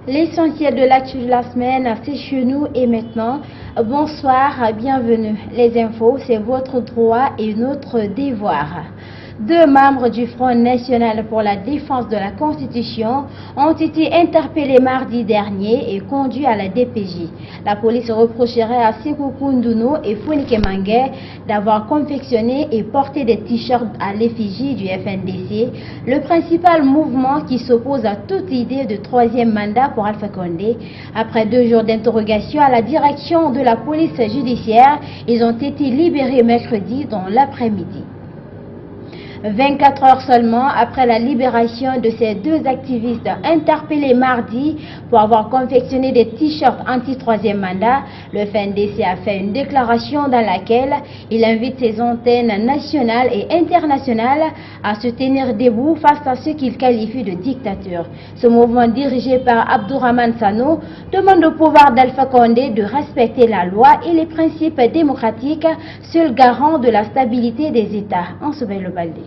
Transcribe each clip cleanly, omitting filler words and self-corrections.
L'essentiel de l'actu de la semaine, c'est chez nous et maintenant. Bonsoir, bienvenue. Les infos, c'est votre droit et notre devoir. Deux membres du Front National pour la défense de la Constitution ont été interpellés mardi dernier et conduits à la DPJ. La police reprocherait à Sékou Koundounou et Founike Mangué d'avoir confectionné et porté des t-shirts à l'effigie du FNDC, le principal mouvement qui s'oppose à toute idée de troisième mandat pour Alpha Condé. Après 2 jours d'interrogation à la direction de la police judiciaire, ils ont été libérés mercredi dans l'après-midi. 24 heures seulement après la libération de ces deux activistes interpellés mardi pour avoir confectionné des t-shirts anti-troisième mandat, le FNDC a fait une déclaration dans laquelle il invite ses antennes nationales et internationales à se tenir debout face à ce qu'il qualifie de dictature. Ce mouvement dirigé par Abdourahmane Sano demande au pouvoir d'Alpha Condé de respecter la loi et les principes démocratiques, seul garant de la stabilité des États. Le Baldé.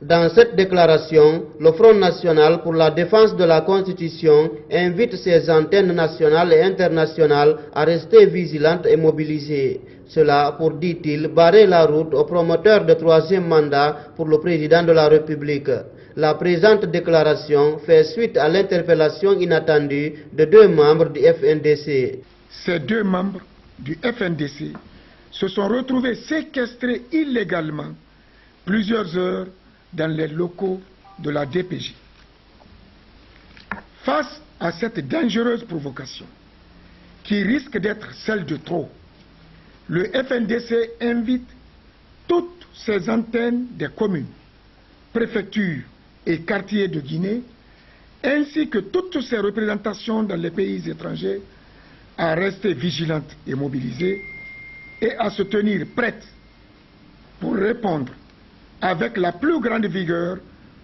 Dans cette déclaration, le Front National pour la défense de la Constitution invite ses antennes nationales et internationales à rester vigilantes et mobilisées. Cela pour, dit-il, barrer la route aux promoteurs de troisième mandat pour le président de la République. La présente déclaration fait suite à l'interpellation inattendue de 2 membres du FNDC. Ces 2 membres du FNDC se sont retrouvés séquestrés illégalement plusieurs heures dans les locaux de la DPJ. Face à cette dangereuse provocation, qui risque d'être celle de trop, le FNDC invite toutes ses antennes des communes, préfectures et quartiers de Guinée, ainsi que toutes ses représentations dans les pays étrangers, à rester vigilantes et mobilisées et à se tenir prêtes pour répondre avec la plus grande vigueur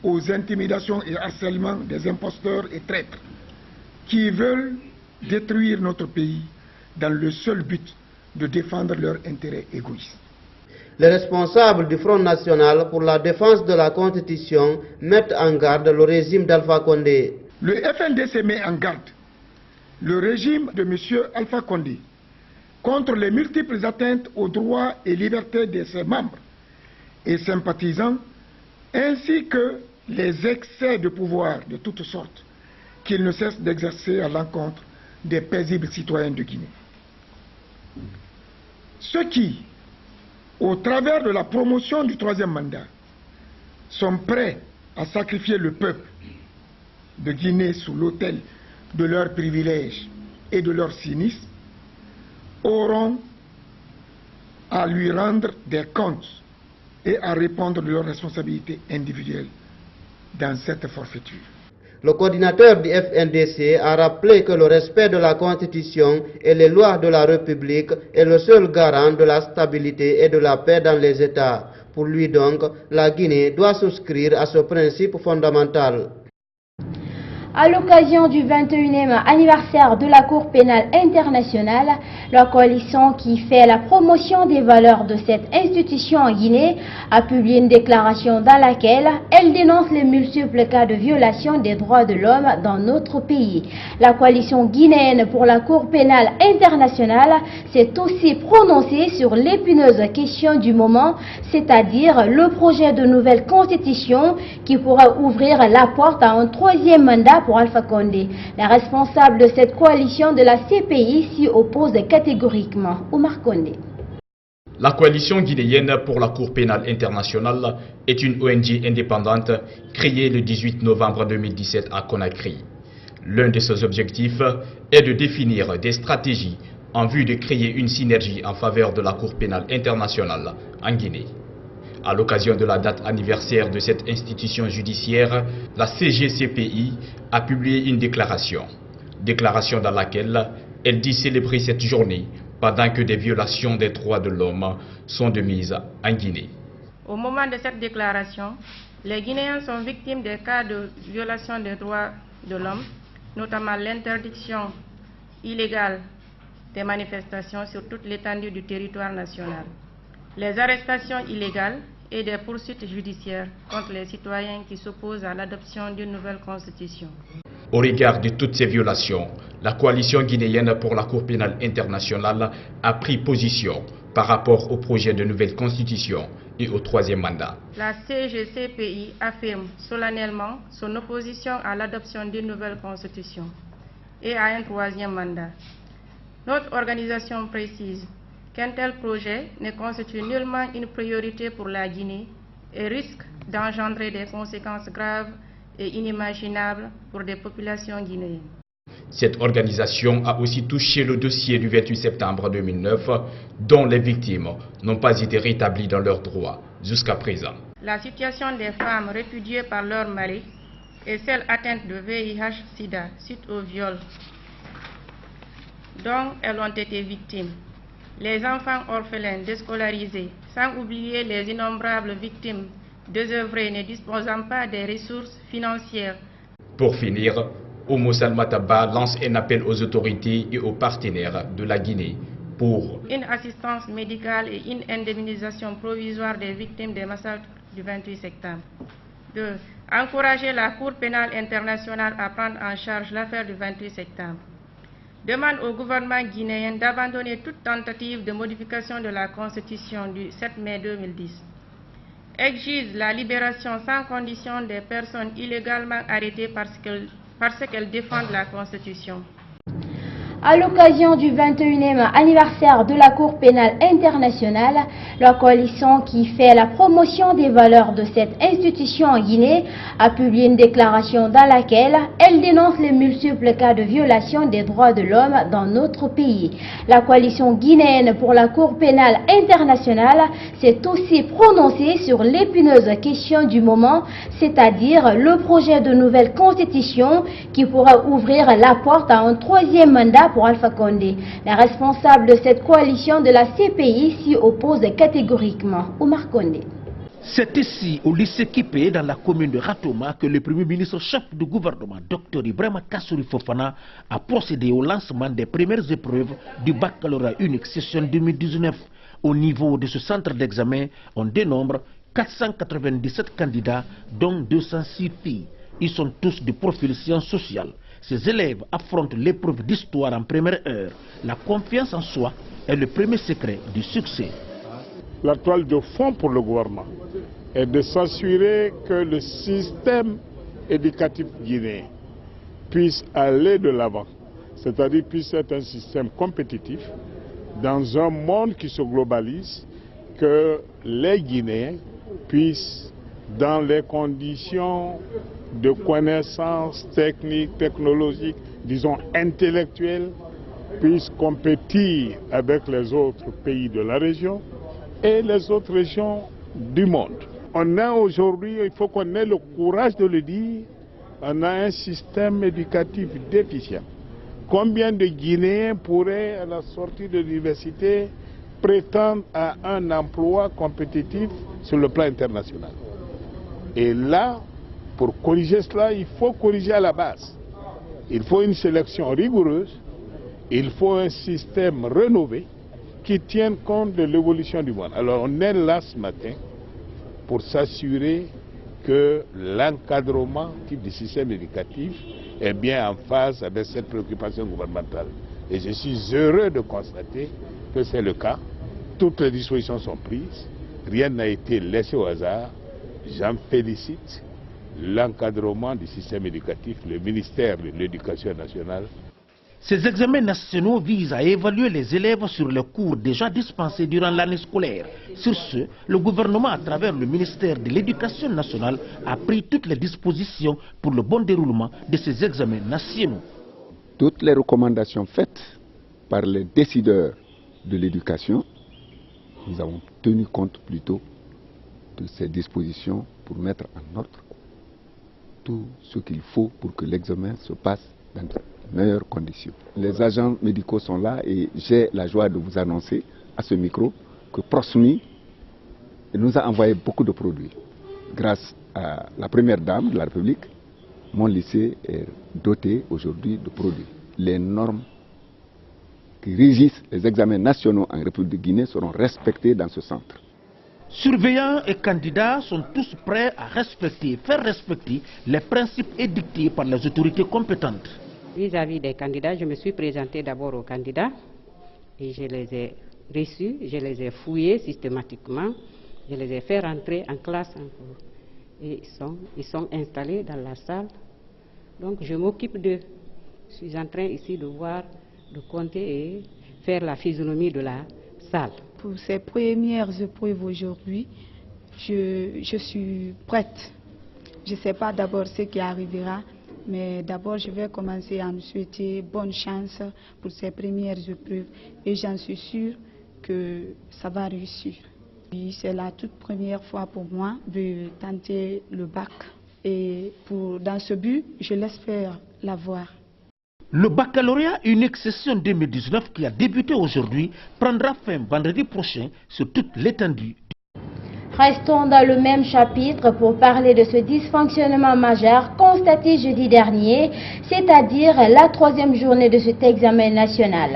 aux intimidations et harcèlements des imposteurs et traîtres qui veulent détruire notre pays dans le seul but de défendre leurs intérêts égoïstes. Les responsables du Front National pour la défense de la Constitution mettent en garde le régime d'Alpha Condé. Le FNDC met en garde le régime de M. Alpha Condé contre les multiples atteintes aux droits et libertés de ses membres et sympathisants, ainsi que les excès de pouvoir de toutes sortes qu'il ne cesse d'exercer à l'encontre des paisibles citoyens de Guinée. Ceux qui, au travers de la promotion du troisième mandat, sont prêts à sacrifier le peuple de Guinée sous l'autel de leurs privilèges et de leur cynisme, auront à lui rendre des comptes et à répondre de leurs responsabilités individuelles dans cette forfaiture. Le coordinateur du FNDC a rappelé que le respect de la Constitution et les lois de la République est le seul garant de la stabilité et de la paix dans les États. Pour lui donc, la Guinée doit souscrire à ce principe fondamental. À l'occasion du 21e anniversaire de la Cour pénale internationale, la coalition qui fait la promotion des valeurs de cette institution en Guinée a publié une déclaration dans laquelle elle dénonce les multiples cas de violation des droits de l'homme dans notre pays. La coalition guinéenne pour la Cour pénale internationale s'est aussi prononcée sur l'épineuse question du moment, c'est-à-dire le projet de nouvelle constitution qui pourra ouvrir la porte à un troisième mandat pour Alpha Condé. Les responsables de cette coalition de la CPI s'y opposent catégoriquement. Omar Condé. La coalition guinéenne pour la Cour pénale internationale est une ONG indépendante créée le 18 novembre 2017 à Conakry. L'un de ses objectifs est de définir des stratégies en vue de créer une synergie en faveur de la Cour pénale internationale en Guinée. À l'occasion de la date anniversaire de cette institution judiciaire, la CGCPI a publié une déclaration dans laquelle elle dit célébrer cette journée pendant que des violations des droits de l'homme sont de mise en Guinée. Au moment de cette déclaration, les Guinéens sont victimes des cas de violation des droits de l'homme, notamment l'interdiction illégale des manifestations sur toute l'étendue du territoire national, les arrestations illégales et des poursuites judiciaires contre les citoyens qui s'opposent à l'adoption d'une nouvelle constitution. Au regard de toutes ces violations, la coalition guinéenne pour la Cour pénale internationale a pris position par rapport au projet de nouvelle constitution et au troisième mandat. La CGCPI affirme solennellement son opposition à l'adoption d'une nouvelle constitution et à un troisième mandat. Notre organisation précise qu'un tel projet ne constitue nullement une priorité pour la Guinée et risque d'engendrer des conséquences graves et inimaginables pour des populations guinéennes. Cette organisation a aussi touché le dossier du 28 septembre 2009, dont les victimes n'ont pas été rétablies dans leurs droits jusqu'à présent. La situation des femmes répudiées par leur mari et celles atteintes de VIH-Sida suite au viol dont elles ont été victimes. Les enfants orphelins déscolarisés, sans oublier les innombrables victimes désœuvrées ne disposant pas des ressources financières. Pour finir, Oumou Salmata Ba lance un appel aux autorités et aux partenaires de la Guinée pour une assistance médicale et une indemnisation provisoire des victimes des massacres du 28 septembre. 2. Encourager la Cour pénale internationale à prendre en charge l'affaire du 28 septembre. Demande au gouvernement guinéen d'abandonner toute tentative de modification de la Constitution du 7 mai 2010. Exige la libération sans condition des personnes illégalement arrêtées parce qu'elles défendent la Constitution. À l'occasion du 21e anniversaire de la Cour pénale internationale, la coalition qui fait la promotion des valeurs de cette institution en Guinée a publié une déclaration dans laquelle elle dénonce les multiples cas de violation des droits de l'homme dans notre pays. La coalition guinéenne pour la Cour pénale internationale s'est aussi prononcée sur l'épineuse question du moment, c'est-à-dire le projet de nouvelle constitution qui pourra ouvrir la porte à un troisième mandat pour Alpha Condé. Les responsables de cette coalition de la CPI s'y opposent catégoriquement. Oumar Condé. C'est ici, au lycée Kipé, dans la commune de Ratoma, que le Premier ministre chef du gouvernement, Dr Ibrahima Kassouri Fofana, a procédé au lancement des premières épreuves du baccalauréat unique session 2019. Au niveau de ce centre d'examen, on dénombre 497 candidats, dont 206 filles. Ils sont tous de profil sciences sociales. Ces élèves affrontent l'épreuve d'histoire en première heure. La confiance en soi est le premier secret du succès. La toile de fond pour le gouvernement est de s'assurer que le système éducatif guinéen puisse aller de l'avant, c'est-à-dire puisse être un système compétitif dans un monde qui se globalise, que les Guinéens puissent, dans les conditions de connaissances techniques, technologiques, disons intellectuelles, puissent compétir avec les autres pays de la région et les autres régions du monde. On a aujourd'hui, il faut qu'on ait le courage de le dire, on a un système éducatif déficient. Combien de Guinéens pourraient, à la sortie de l'université, prétendre à un emploi compétitif sur le plan international? Et là, pour corriger cela, il faut corriger à la base. Il faut une sélection rigoureuse, il faut un système rénové qui tienne compte de l'évolution du monde. Alors on est là ce matin pour s'assurer que l'encadrement du système éducatif est bien en phase avec cette préoccupation gouvernementale. Et je suis heureux de constater que c'est le cas. Toutes les dispositions sont prises, rien n'a été laissé au hasard. J'en félicite l'encadrement du système éducatif, le ministère de l'Éducation nationale. Ces examens nationaux visent à évaluer les élèves sur les cours déjà dispensés durant l'année scolaire. Sur ce, le gouvernement, à travers le ministère de l'Éducation nationale, a pris toutes les dispositions pour le bon déroulement de ces examens nationaux. Toutes les recommandations faites par les décideurs de l'éducation, nous avons tenu compte plutôt de ces dispositions pour mettre en ordre tout ce qu'il faut pour que l'examen se passe dans de meilleures conditions. Les agents médicaux sont là et j'ai la joie de vous annoncer à ce micro que Prosmi nous a envoyé beaucoup de produits. Grâce à la première dame de la République, mon lycée est doté aujourd'hui de produits. Les normes qui régissent les examens nationaux en République de Guinée seront respectées dans ce centre. Surveillants et candidats sont tous prêts à faire respecter les principes édictés par les autorités compétentes. Vis-à-vis des candidats, je me suis présenté d'abord aux candidats et je les ai reçus, je les ai fouillés systématiquement, je les ai fait rentrer en classe en cours. Et ils sont installés dans la salle, donc je m'occupe d'eux. Je suis en train ici de voir, de compter et faire la physionomie de la salle. Pour ces premières épreuves aujourd'hui, je suis prête. Je ne sais pas d'abord ce qui arrivera, mais d'abord je vais commencer à me souhaiter bonne chance pour ces premières épreuves et j'en suis sûre que ça va réussir. C'est la toute première fois pour moi de tenter le bac et dans ce but, je l'espère l'avoir. Le baccalauréat unique session 2019 qui a débuté aujourd'hui prendra fin vendredi prochain sur toute l'étendue. Restons dans le même chapitre pour parler de ce dysfonctionnement majeur constaté jeudi dernier, c'est-à-dire la 3e journée de cet examen national.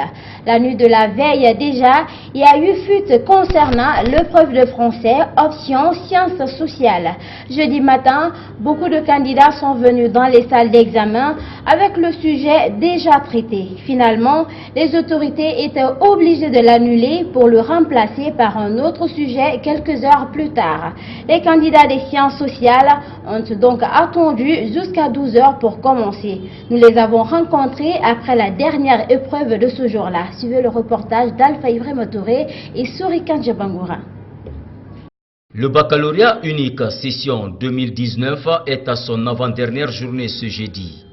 La nuit de la veille déjà, il y a eu fuite concernant l'épreuve de français, option sciences sociales. Jeudi matin, beaucoup de candidats sont venus dans les salles d'examen avec le sujet déjà traité. Finalement, les autorités étaient obligées de l'annuler pour le remplacer par un autre sujet quelques heures plus tard. Les candidats des sciences sociales ont donc attendu jusqu'à 12 heures pour commencer. Nous les avons rencontrés après la dernière épreuve de ce jour-là. Suivez le reportage d'Alpha Ibrahima Touré et Sorikan Djabangoura. Le baccalauréat unique session 2019 est à son avant-dernière journée ce jeudi.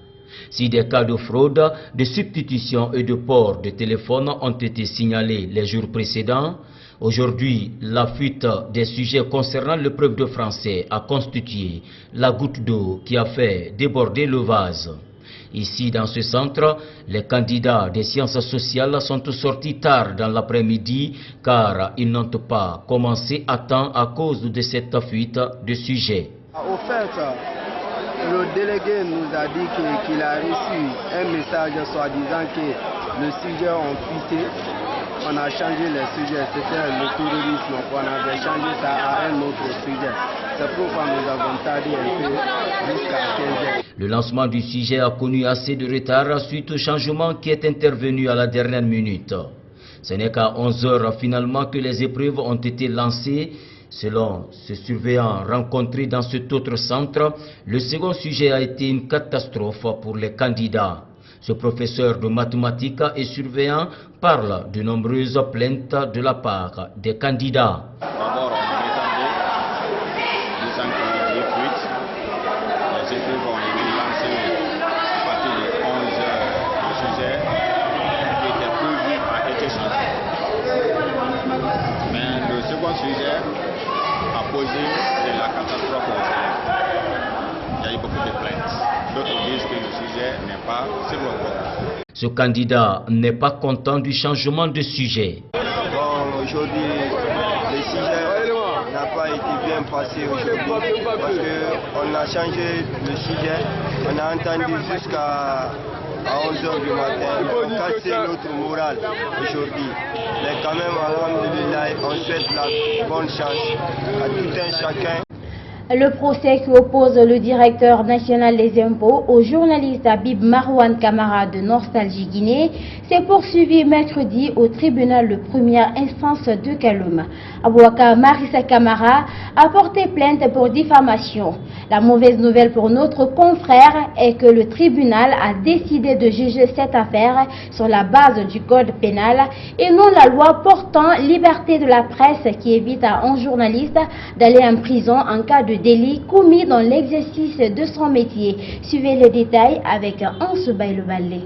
Si des cas de fraude, de substitution et de port de téléphone ont été signalés les jours précédents, aujourd'hui, la fuite des sujets concernant l'épreuve de français a constitué la goutte d'eau qui a fait déborder le vase. Ici, dans ce centre, les candidats des sciences sociales sont sortis tard dans l'après-midi car ils n'ont pas commencé à temps à cause de cette fuite de sujets. Au fait, le délégué nous a dit qu'il a reçu un message soi-disant que le sujet ont fuité. On a changé les sujets, c'était le terrorisme, on avait changé ça à un autre sujet. C'est pourquoi nous avons tardé un peu jusqu'à 15h. Le lancement du sujet a connu assez de retard suite au changement qui est intervenu à la dernière minute. Ce n'est qu'à 11h finalement que les épreuves ont été lancées. Selon ce surveillant rencontré dans cet autre centre, le second sujet a été une catastrophe pour les candidats. Ce professeur de mathématiques et surveillant parle de nombreuses plaintes de la part des candidats. D'abord, on m'attendait, disant qu'il y avait fuite. Les épreuves ont été lancées à partir de 11h. Le sujet qui était prévu a été changé. Mais le second sujet a posé de la catastrophe aux élèves. Il y a eu beaucoup de plaintes. D'autres disent que le sujet n'est pas sur le programme. Ce candidat n'est pas content du changement de sujet. Bon, aujourd'hui, le sujet n'a pas été bien passé aujourd'hui parce qu'on a changé le sujet. On a entendu jusqu'à 11h du matin. On casse notre morale aujourd'hui. Mais quand même, alhamdoulilah, on souhaite la bonne chance à tout un chacun. Le procès qui oppose le directeur national des impôts au journaliste Habib Marouane Kamara de Nostalgie Guinée s'est poursuivi mercredi au tribunal de première instance de Kaloum. Abouaka Marissa Kamara a porté plainte pour diffamation. La mauvaise nouvelle pour notre confrère est que le tribunal a décidé de juger cette affaire sur la base du code pénal et non la loi portant liberté de la presse qui évite à un journaliste d'aller en prison en cas de délit commis dans l'exercice de son métier. Suivez les détails avec Anse Baïlevalé.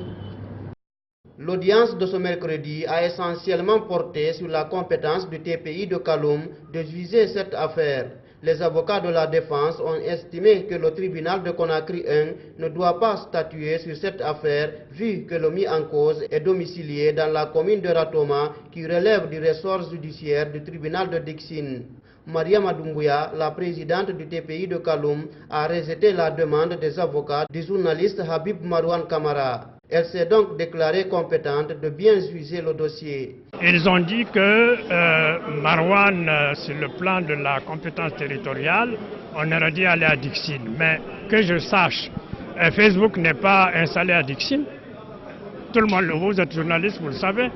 L'audience de ce mercredi a essentiellement porté sur la compétence du TPI de Kaloum de juger cette affaire. Les avocats de la défense ont estimé que le tribunal de Conakry 1 ne doit pas statuer sur cette affaire vu que le mis en cause est domicilié dans la commune de Ratoma qui relève du ressort judiciaire du tribunal de Dixine. Mariama Doumbouya, la présidente du TPI de Kaloum, a rejeté la demande des avocats du journaliste Habib Marouane Kamara. Elle s'est donc déclarée compétente de bien juger le dossier. Ils ont dit que Marouane, sur le plan de la compétence territoriale, on aurait dû aller à Dixine. Mais que je sache, Facebook n'est pas installé à Dixine. Tout le monde, vous êtes journaliste, vous le savez.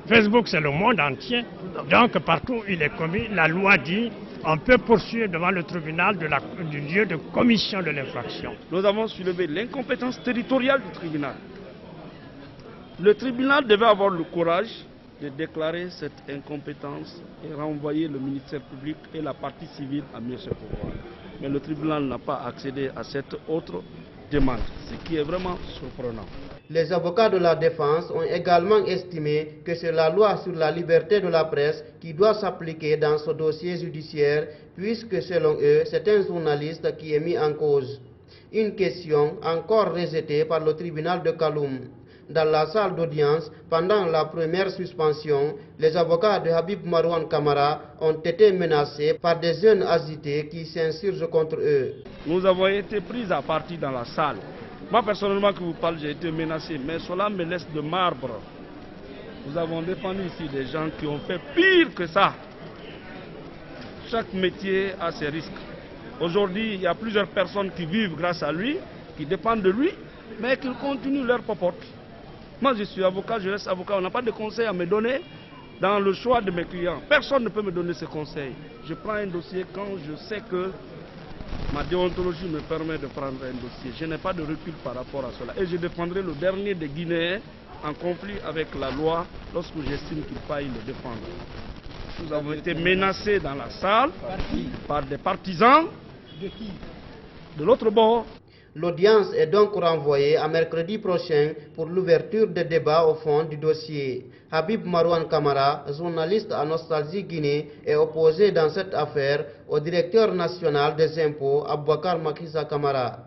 Facebook, c'est le monde entier. Donc, partout où il est commis, la loi dit on peut poursuivre devant le tribunal du lieu de commission de l'infraction. Nous avons soulevé l'incompétence territoriale du tribunal. Le tribunal devait avoir le courage de déclarer cette incompétence et renvoyer le ministère public et la partie civile à mieux se pouvoir. Mais le tribunal n'a pas accédé à cette autre demande, ce qui est vraiment surprenant. Les avocats de la défense ont également estimé que c'est la loi sur la liberté de la presse qui doit s'appliquer dans ce dossier judiciaire, puisque selon eux, c'est un journaliste qui est mis en cause. Une question encore rejetée par le tribunal de Kaloum. Dans la salle d'audience, pendant la première suspension, les avocats de Habib Marouane Kamara ont été menacés par des jeunes agités qui s'insurgent contre eux. Nous avons été pris à partie dans la salle. Moi personnellement que vous parle, j'ai été menacé, mais cela me laisse de marbre. Nous avons défendu ici des gens qui ont fait pire que ça. Chaque métier a ses risques. Aujourd'hui, il y a plusieurs personnes qui vivent grâce à lui, qui dépendent de lui, mais qui continuent leur popote. Moi je suis avocat, je reste avocat, on n'a pas de conseils à me donner dans le choix de mes clients. Personne ne peut me donner ces conseils. Je prends un dossier quand je sais que ma déontologie me permet de prendre un dossier. Je n'ai pas de recul par rapport à cela. Et je défendrai le dernier des Guinéens en conflit avec la loi lorsque j'estime qu'il faille le défendre. Nous avons été menacés dans la salle par des partisans de l'autre bord. L'audience est donc renvoyée à mercredi prochain pour l'ouverture des débats au fond du dossier. Habib Marouane Kamara, journaliste à Nostalgie Guinée, est opposé dans cette affaire au directeur national des impôts, Aboubakar Makissa Kamara.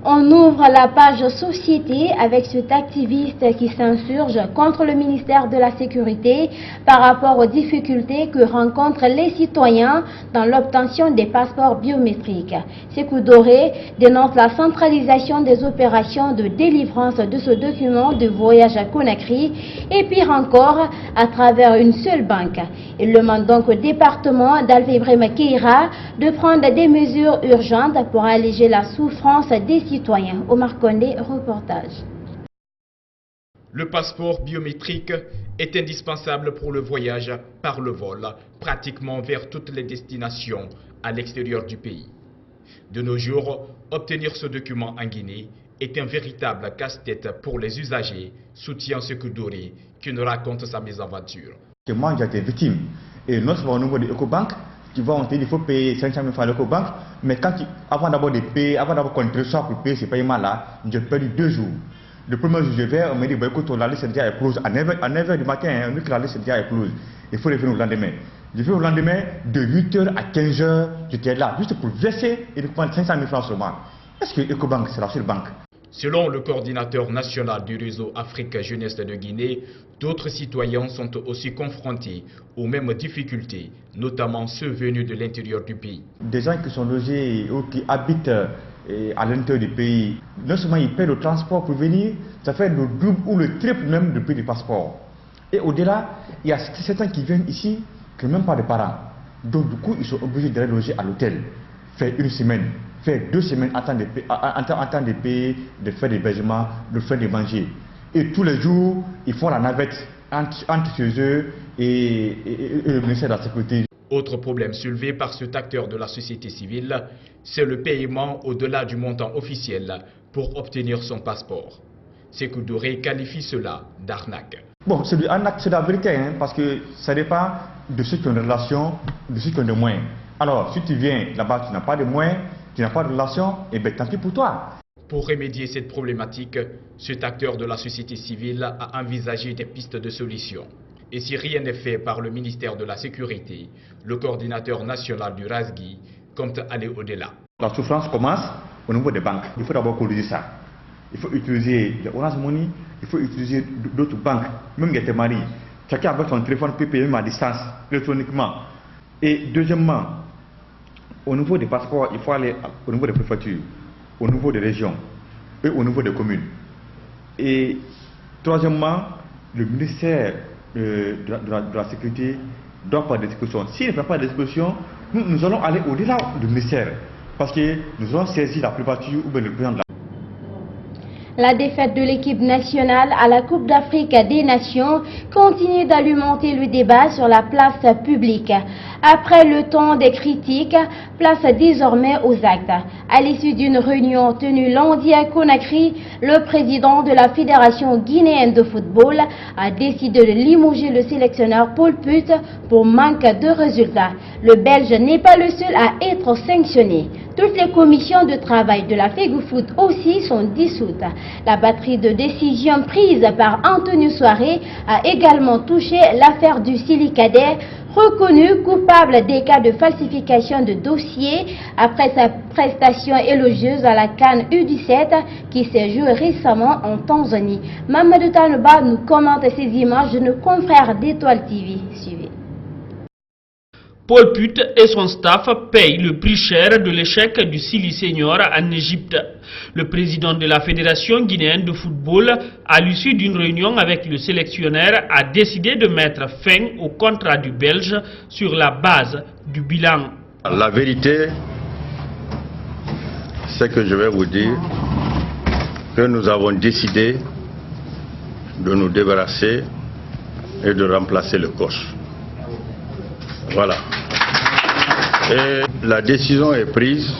On ouvre la page société avec cet activiste qui s'insurge contre le ministère de la Sécurité par rapport aux difficultés que rencontrent les citoyens dans l'obtention des passeports biométriques. Sékou Doré dénonce la centralisation des opérations de délivrance de ce document de voyage à Conakry et pire encore à travers une seule banque. Il demande donc au département d'Alpha Ibrahima Keïra de prendre des mesures urgentes pour alléger la souffrance des citoyens. Omar Condé, reportage. Le passeport biométrique est indispensable pour le voyage par le vol, pratiquement vers toutes les destinations à l'extérieur du pays. De nos jours, obtenir ce document en Guinée est un véritable casse-tête pour les usagers, soutient Sékou Doré, qui nous raconte sa mésaventure. Moi, j'ai été victime. Et non seulement au niveau de EcoBank, tu vois, on te dit qu'il faut payer 500 000 francs à l'EcoBank, mais avant d'abord de payer, avant d'abord qu'on te reçoive pour payer ce paiement-là, j'ai perdu 2 jours. Le premier jour, je vais, on me dit, bah, écoute, la liste est déjà close. À 9h du matin, on dit que la liste est déjà close. Il faut revenir au lendemain. Je vais au lendemain, de 8h à 15h, j'étais là, juste pour verser et de prendre 500 000 francs seulement. Est-ce que EcoBank, c'est la seule banque? Selon le coordinateur national du réseau Afrique Jeunesse de Guinée, d'autres citoyens sont aussi confrontés aux mêmes difficultés, notamment ceux venus de l'intérieur du pays. Des gens qui sont logés ou qui habitent à l'intérieur du pays, non seulement ils paient le transport pour venir, ça fait le double ou le triple même du prix du passeport. Et au-delà, il y a certains qui viennent ici qui n'ont même pas de parents. Donc du coup, ils sont obligés d'aller loger à l'hôtel, faire 1 semaine. Faire 2 semaines en temps de payer, de faire des hébergements, de faire de manger. Et tous les jours, ils font la navette entre chez eux et le ministère de la Sécurité. Autre problème soulevé par cet acteur de la société civile, c'est le paiement au-delà du montant officiel pour obtenir son passeport. Sékou Doré qualifie cela d'arnaque. Bon, c'est de l'arnaque, c'est la vérité, hein, parce que ça dépend de ceux qui ont des relations, de ceux qui ont des moyens. Alors, si tu viens là-bas, tu n'as pas de moyens, tu n'as pas de relation, et bien tant pis pour toi. Pour remédier cette problématique, cet acteur de la société civile a envisagé des pistes de solutions. Et si rien n'est fait par le ministère de la Sécurité, le coordinateur national du RASGI compte aller au-delà. La souffrance commence au niveau des banques. Il faut d'abord corriger ça. Il faut utiliser les Orange Money, il faut utiliser d'autres banques, même Getemari. Chacun avec son téléphone peut payer même à distance, électroniquement. Et deuxièmement, au niveau des passeports, il faut aller au niveau des préfectures, au niveau des régions et au niveau des communes. Et troisièmement, le ministère de la Sécurité doit prendre des dispositions. S'il ne fait pas de dispositions, nous allons aller au-delà du ministère. Parce que nous allons saisir la préfecture ou bien le président de la... La défaite de l'équipe nationale à la Coupe d'Afrique des Nations continue d'alimenter le débat sur la place publique. Après le temps des critiques, place désormais aux actes. À l'issue d'une réunion tenue lundi à Conakry, le président de la Fédération guinéenne de football a décidé de limoger le sélectionneur Paul Put pour manque de résultats. Le Belge n'est pas le seul à être sanctionné. Toutes les commissions de travail de la FEGUFOOT aussi sont dissoutes. La batterie de décisions prises par Antonio Soiré a également touché l'affaire du Silicadet, reconnu coupable des cas de falsification de dossiers après sa prestation élogieuse à la CAN U17 qui s'est jouée récemment en Tanzanie. Mamadou Tanouba nous commente ces images de nos confrères d'Étoile TV. Suivez. Paul Put et son staff payent le prix cher de l'échec du Sili Senior en Égypte. Le président de la Fédération guinéenne de football, à l'issue d'une réunion avec le sélectionneur, a décidé de mettre fin au contrat du Belge sur la base du bilan. La vérité, c'est que je vais vous dire que nous avons décidé de nous débarrasser et de remplacer le coach. Voilà. Et la décision est prise.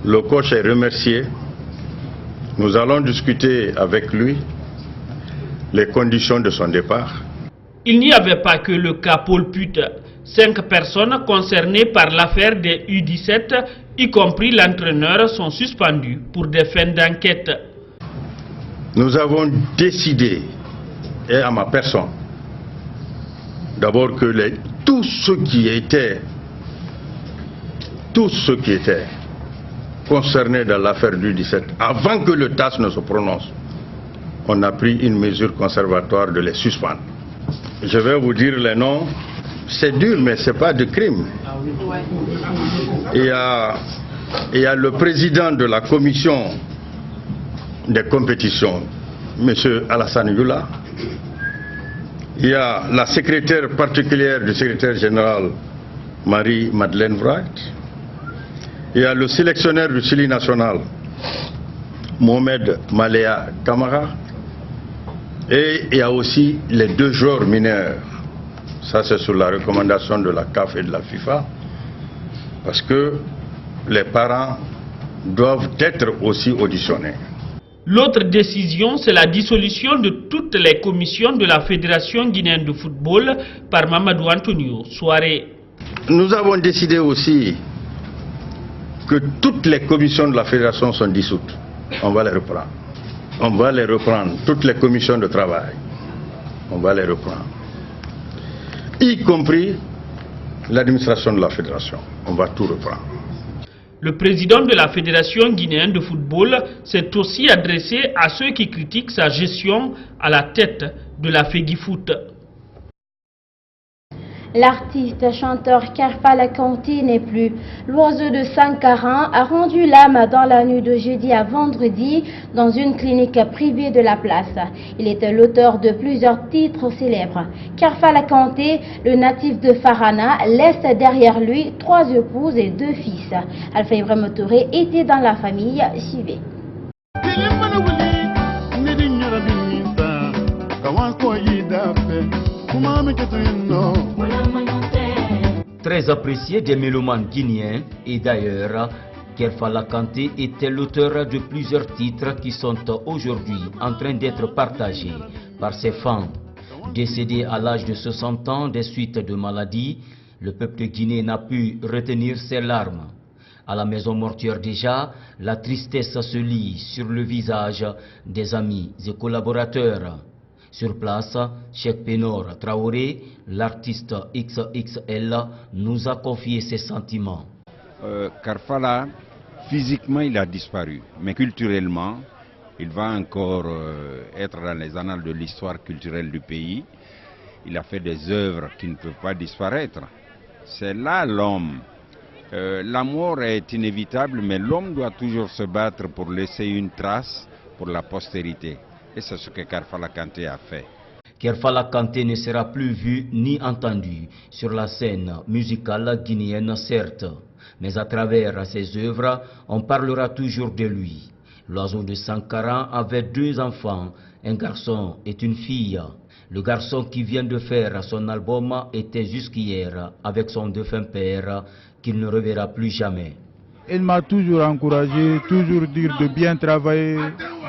Le coach est remercié. Nous allons discuter avec lui les conditions de son départ. Il n'y avait pas que le cas Paul Put. 5 personnes concernées par l'affaire des U17, y compris l'entraîneur, sont suspendues pour des fins d'enquête. Nous avons décidé, et à ma personne, d'abord que tous ceux qui étaient concernés dans l'affaire du 17, avant que le TAS ne se prononce, on a pris une mesure conservatoire de les suspendre. Je vais vous dire les noms, c'est dur mais ce n'est pas de crime. Il y a le président de la commission des compétitions, M. Alassane Youla. Il y a la secrétaire particulière du secrétaire général, Marie-Madeleine Wright. Il y a le sélectionneur du Chili national, Mohamed Malea Kamara. Et il y a aussi les 2 joueurs mineurs. Ça, c'est sous la recommandation de la CAF et de la FIFA. Parce que les parents doivent être aussi auditionnés. L'autre décision, c'est la dissolution de toutes les commissions de la Fédération guinéenne de football par Mamadou Antonio Soiré. Nous avons décidé aussi que toutes les commissions de la Fédération sont dissoutes. On va les reprendre. On va les reprendre, toutes les commissions de travail. On va les reprendre. Y compris l'administration de la Fédération. On va tout reprendre. Le président de la Fédération guinéenne de football s'est aussi adressé à ceux qui critiquent sa gestion à la tête de la FEGIFOOT. L'artiste chanteur Kerfala Kanté n'est plus. L'oiseau de Sankaran a rendu l'âme dans la nuit de jeudi à vendredi dans une clinique privée de la place. Il était l'auteur de plusieurs titres célèbres. Kerfala Kanté, le natif de Farana, laisse derrière lui 3 épouses et 2 fils. Alpha Ibrahima Touré était dans la famille. Suivez. Très apprécié des mélomanes guinéens et d'ailleurs, Kerfala Kanté était l'auteur de plusieurs titres qui sont aujourd'hui en train d'être partagés par ses fans. Décédé à l'âge de 60 ans des suites de maladies, le peuple de Guinée n'a pu retenir ses larmes. À la maison mortuaire déjà, la tristesse se lit sur le visage des amis et collaborateurs. Sur place, Cheikh Pénor Traoré, l'artiste XXL, nous a confié ses sentiments. Kerfala, physiquement, il a disparu, mais culturellement, il va encore être dans les annales de l'histoire culturelle du pays. Il a fait des œuvres qui ne peuvent pas disparaître. C'est là l'homme. La mort est inévitable, mais l'homme doit toujours se battre pour laisser une trace pour la postérité. Et c'est ce que Kerfala Kanté a fait. Kerfala Kanté ne sera plus vu ni entendu sur la scène musicale guinéenne, certes, mais à travers ses œuvres, on parlera toujours de lui. L'oiseau de Sankara avait 2 enfants, un garçon et une fille. Le garçon qui vient de faire son album était jusqu'hier avec son défunt père, qu'il ne reverra plus jamais. Il m'a toujours encouragé, toujours dit de bien travailler,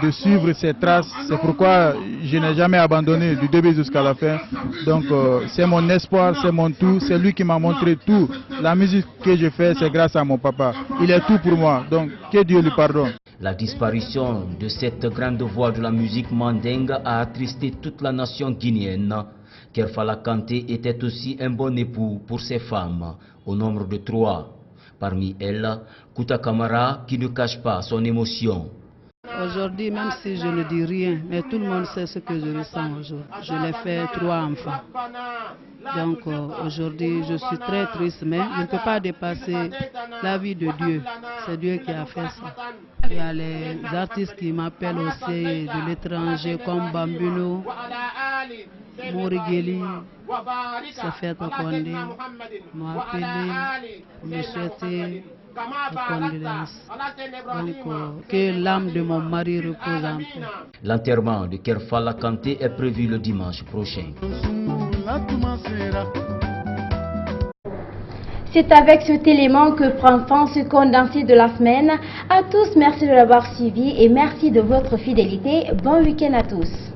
de suivre ses traces. C'est pourquoi je n'ai jamais abandonné du début jusqu'à la fin. Donc c'est mon espoir, c'est mon tout, c'est lui qui m'a montré tout. La musique que je fais, c'est grâce à mon papa. Il est tout pour moi, donc que Dieu lui pardonne. La disparition de cette grande voix de la musique mandingue a attristé toute la nation guinéenne. Kerfala Kanté était aussi un bon époux pour ses femmes, au nombre de 3. Parmi elles, Kouta Kamara qui ne cache pas son émotion. Aujourd'hui, même si je ne dis rien, mais tout le monde sait ce que je ressens aujourd'hui. Je l'ai fait 3 enfants. Donc aujourd'hui, je suis très triste, mais je ne peux pas dépasser la vie de Dieu. C'est Dieu qui a fait ça. Il y a les artistes qui m'appellent aussi de l'étranger, comme Bambino, Morigeli, Safeta Kondé, m'ont appelé pour me souhaiter condoléances. Donc, que l'âme de mon mari repose en paix. L'enterrement de Kerfala Kanté est prévu le dimanche prochain. C'est avec cet élément que prend fin ce condensé de la semaine. À tous, merci de l'avoir suivi et merci de votre fidélité. Bon week-end à tous.